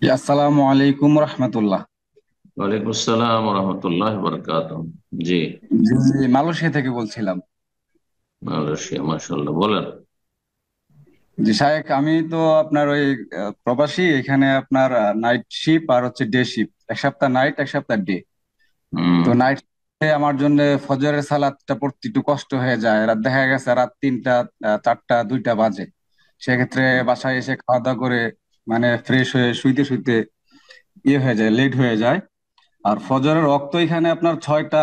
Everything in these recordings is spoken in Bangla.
আসসালামু আলাইকুম রহমতুল্লাহ। ওয়ালাইকুম আসসালাম রহমতুল্লাহ বরকাত। জি। জি, মালয়েশিয়া থেকে বলছিলাম। মালয়েশিয়া, মাশাআল্লাহ, বলেন। জি শায়েখ, আমি তো আপনার ওই প্রবাসী এখানে আপনার নাইট শিপ আর হচ্ছে ডে শিপ, এক সপ্তাহ নাইট এক সপ্তাহ ডে। হুম। তো নাইট আমার জন্য ফজরের সালাদটা পড়তে একটু কষ্ট হয়ে যায়, রাত দেখা গেছে রাত 3টা 4টা 2টা বাজে। সেক্ষেত্রে বাসায় এসে খাওয়া দাওয়া করে মানে ফ্রেশ হয়ে শুইতে শুইতে ইয়ে হয়ে যায়, লেট হয়ে যায়। আর ফজরের রক্ত এখানে আপনার 6টা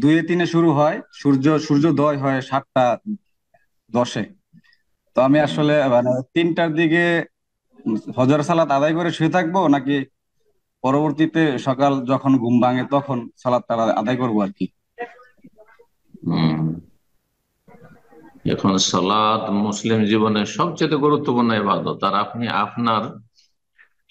2-3 শুরু হয়, সূর্যোদয় হয় 7টা 10-এ। তো আমি আসলে মানে 3টার দিকে ফজর সালাত আদায় করে শুয়ে থাকবো, নাকি পরবর্তীতে সকাল যখন ঘুম ভাঙে তখন সালাতটা আদায় করবো আর কি। হুম। এখন সালাত মুসলিম জীবনের সবচেয়ে গুরুত্বপূর্ণ ইবাদত, আর আপনি আপনার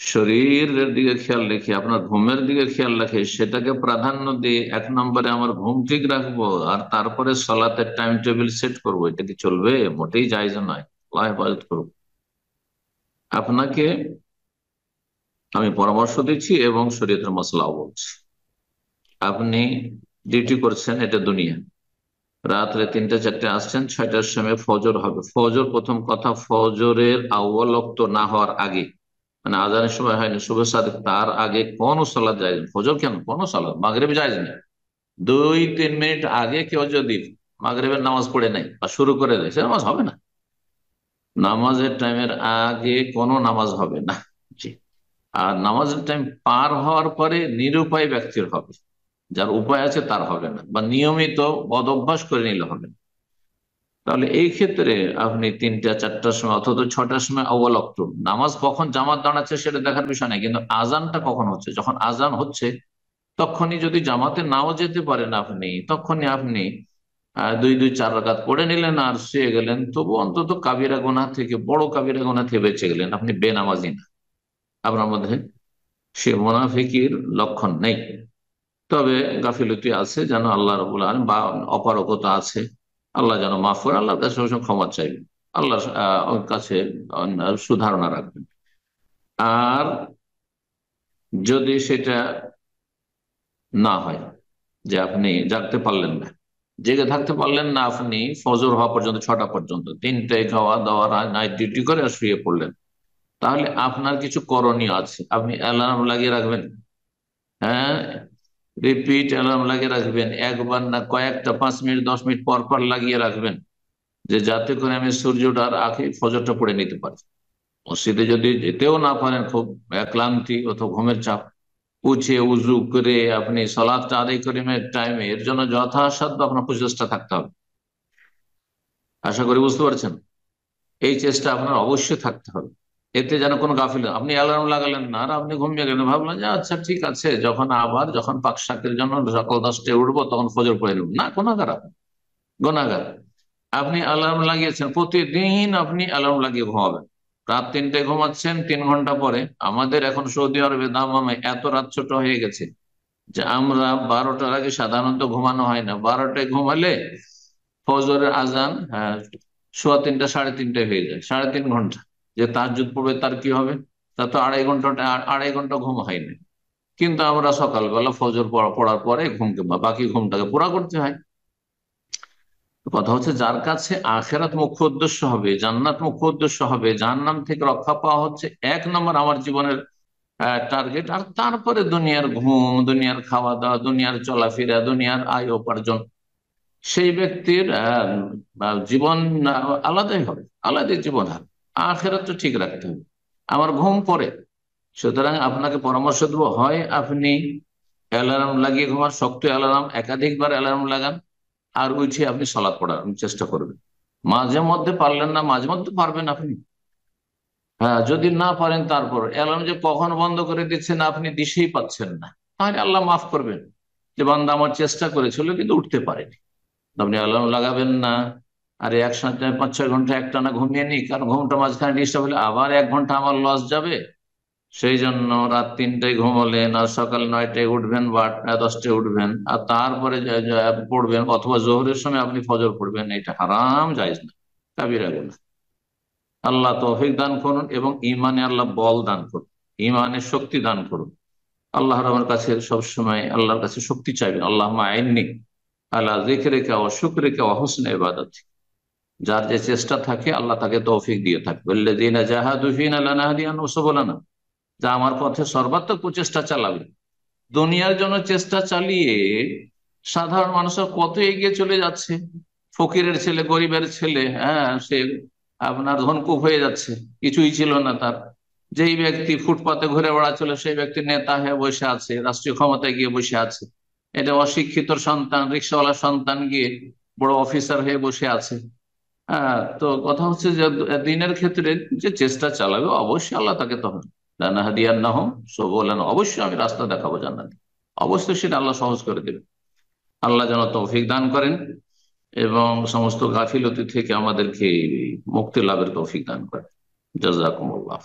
শরীরের দিকে খেয়াল রেখে আপনার ঘুমের দিকে খেয়াল রাখে সেটাকে প্রাধান্য দিয়ে এক নম্বরে আমার ঘুম ঠিক রাখবো আর তারপরে সালাতের টাইম টেবিল সেট করবো, এটা কি চলবে? মোটেই জায়েজ নয়। আল্লাহ হেফাজত করুন। আপনাকে আমি পরামর্শ দিচ্ছি এবং শরীয়তের মশলাও বলছি। আপনি ডিউটি করছেন, এটা দুনিয়া। রাত্রে 3টে 4টে আসছেন, 6টার সময় ফজর হবে। ফজর, প্রথম কথা, ফজরের আউয়াল ওয়াক্ত না হওয়ার আগে, মানে আজানের সময় হয়নি শুভ সাদেক, তার আগে কোন সালাত যায় না। ফজর কেন, কোন সালাত, মাগরিব যায় না। 2-3 মিনিট আগে কেউ যদি মাগরিবের নামাজ পড়ে নাই বা শুরু করে দেয়, সে নামাজ হবে না। নামাজের টাইমের আগে কোনো নামাজ হবে না। জি। আর নামাজের টাইম পার হওয়ার পরে নিরুপায় ব্যক্তির হবে, যার উপায় আছে তার হবে না, বা নিয়মিত বদ অভ্যাস করে নিলে হবে না। তাহলে এই ক্ষেত্রে আপনি 3টা 4টার সময় অথবা 6টার সময় আউয়াল ওয়াক্ত, নামাজ কখন জামাত দাঁড়াচ্ছে সেটা দেখার বিষয় নেই, কিন্তু আজানটা কখন হচ্ছে, যখন আজান হচ্ছে তখনই যদি জামাতে নাও যেতে পারেন আপনি, তখনই আপনি 2-2 4 রাকাত পড়ে নিলেন আর শুয়ে গেলেন, তবু অন্তত কাবিরা গুনাহ থেকে, বড় কাবিরা গুনাহ থেকে বেঁচে গেলেন, আপনি বেনামাজি না। আপনার মধ্যে সে মুনাফিকির লক্ষণ নেই। তবে গাফিলতি আছে যেন, আল্লাহ রাব্বুল আলামিন, বা অপারগতা আছে, আল্লাহ যেন মাফ করে, আল্লাহর কাছে সবসময় ক্ষমা চাইবেন, আল্লাহর ওর কাছে সুধারণা রাখবেন। আর যদি সেটা না হয় যে আপনি জাগতে পারলেন না, জেগে থাকতে পারলেন না, আপনি ফজর হওয়া পর্যন্ত, 6টা পর্যন্ত, 3টায় খাওয়া দাওয়া, নাইট ডিউটি করে আর শুয়ে পড়লেন, তাহলে আপনার কিছু করণীয় আছে। আপনি অ্যালার্ম লাগিয়ে রাখবেন। হ্যাঁ, রিপিট অ্যালার্ম লাগিয়ে রাখবেন, একবার না, কয়েকটা, 5 মিনিট 10 মিনিট পর পর লাগিয়ে রাখবেন, যে যাতে করে আমি সূর্যটার আগে ফজরটা পড়ে নিতে পারি। মসজিদে যদি যেতেও না পারেন, খুব ক্লান্তি অথবা ঘুমের চাপ, উঠে উজু করে আপনি সালাদটা আদায় করে টাইমে, এর জন্য যথাসাধ্য আপনার প্রচেষ্টা থাকতে হবে। আশা করি বুঝতে পারছেন। এই চেষ্টা আপনার অবশ্যই থাকতে হবে, এতে যেন কোনো গাফিল না। আপনি অ্যালার্ম লাগালেন না আর আপনি ঘুমিয়ে গেলেন, ভাবলেন যে আচ্ছা ঠিক আছে, যখন পাক শাকের জন্য সকাল 10টায় উঠবো তখন ফজর পড়ে নেব, না, গুনাহগার আপনি, গুনাহগার। আপনি অ্যালার্ম লাগিয়েছেন, প্রতিদিন আপনি অ্যালার্ম লাগিয়ে ঘুমাবেন। রাত 3টায় ঘুমাচ্ছেন, 3 ঘন্টা পরে। আমাদের এখন সৌদি আরবে দামামে এত রাত ছোট হয়ে গেছে যে আমরা 12টার আগে সাধারণত ঘুমানো হয় না। 12টায় ঘুমালে ফজরের আজান, হ্যাঁ, সোয়া 3টা 3:30 হয়ে যায়, 3.5 ঘন্টা। যে তাহাজ্জুদ পড়বে তার কি হবে? তা তো 2.5 ঘন্টা, 2.5 ঘন্টা ঘুম হয়নি। কিন্তু আমরা সকালবেলা ফজর পড়ার পরে ঘুমকে, বা বাকি ঘুমটাকে পুরা করতে হয়। কথা হচ্ছে, যার কাছে আখেরাত মুখ্য উদ্দেশ্য হবে, জান্নাত মুখ্য উদ্দেশ্য হবে, জাহান্নাম থেকে রক্ষা পাওয়া হচ্ছে 1 নম্বর আমার জীবনের টার্গেট, আর তারপরে দুনিয়ার ঘুম, দুনিয়ার খাওয়া দাওয়া, দুনিয়ার চলাফেরা, দুনিয়ার আয় উপার্জন, সেই ব্যক্তির জীবন আলাদাই হবে, আলাদাই জীবন হবে। আখেরাত তো ঠিক রাখতে হবে, আমার ঘুম পড়ে। সুতরাং আপনাকে পরামর্শ দেবো, হয় আপনি অ্যালার্ম লাগিয়ে ঘুমান, শক্ত অ্যালার্ম, একাধিকবার অ্যালার্ম লাগান, আর উঠে আপনি সালাত পড়ার চেষ্টা করবেন। মাঝে মধ্যে পারলেন না, মাঝে মধ্যে পারবেন আপনি। হ্যাঁ, যদি না পারেন, তারপর অ্যালার্ম যে কখন বন্ধ করে দিচ্ছেন আপনি দিশেই পাচ্ছেন না, তাহলে আল্লাহ মাফ করবেন, যে বান্দা আমার চেষ্টা করেছিল কিন্তু উঠতে পারেনি। আপনি অ্যালার্ম লাগাবেন না, আর একসাথে 5-6 ঘন্টা একটানা ঘুমিয়ে নি, কারণ ঘুমটা মাঝখানে ডিস্টার্ব হলে আবার 1 ঘন্টা আমার লস যাবে। সেই জন্য রাত 3টায় ঘুমালেন আর সকাল 9টায় উঠবেন বা 10টায় উঠবেন, আর তারপরে পড়বেন, অথবা জোহরের সময় আপনি ফজর পড়বেন, এটা হারাম, জায়েজ না, কাবিরা গুনাহ। আল্লাহ তৌফিক দান করুন এবং ইমানে আল্লাহ বল দান করুন। ইমানের শক্তি দান করুন। আল্লাহর আমার কাছে সবসময় আল্লাহর কাছে শক্তি চাইবেন, আল্লাহ আইননি আলা যিকরিকা ওয়া শুকরিকা ওয়া হুসনি ইবাদাতি। যার যে চেষ্টা থাকে আল্লাহ তাকে তৌফিক দিয়ে থাকবে। আল্লাযীনা জাহাদু ফীনা লানাহদিয়ান্নাহুম সুবুলানা, যা আমার পথে সর্বাত্মক প্রচেষ্টা চালাবে। দুনিয়ার জন্য চেষ্টা চালিয়ে সাধারণ মানুষের কত এগিয়ে চলে যাচ্ছে। ফকিরের ছেলে, গরিবের ছেলে, হ্যাঁ, সে আপনার ধনকুপ হয়ে যাচ্ছে, কিছুই ছিল না তার। যেই ব্যক্তি ফুটপাতে ঘুরে বেড়াচ্ছিল সেই ব্যক্তি নেতা হয়ে বসে আছে, রাষ্ট্রীয় ক্ষমতায় গিয়ে বসে আছে। এটা অশিক্ষিত সন্তান, রিক্সাওয়ালা সন্তান গিয়ে বড় অফিসার হয়ে বসে আছে। হ্যাঁ, তো কথা হচ্ছে যে দিনের ক্ষেত্রে যে চেষ্টা চালাবে অবশ্যই আল্লাহ তাকে তখন লানাহদিয়ান্নাহুম সুবুলানা, অবশ্যই আমি রাস্তা দেখাবো জান্নাতে, অবশ্যই সেটা আল্লাহ সহজ করে দেবে। আল্লাহ যেন তৌফিক দান করেন এবং সমস্ত গাফিলতি থেকে আমাদেরকে মুক্তি লাভের তৌফিক দান করেন। জাযাকুমুল্লাহ।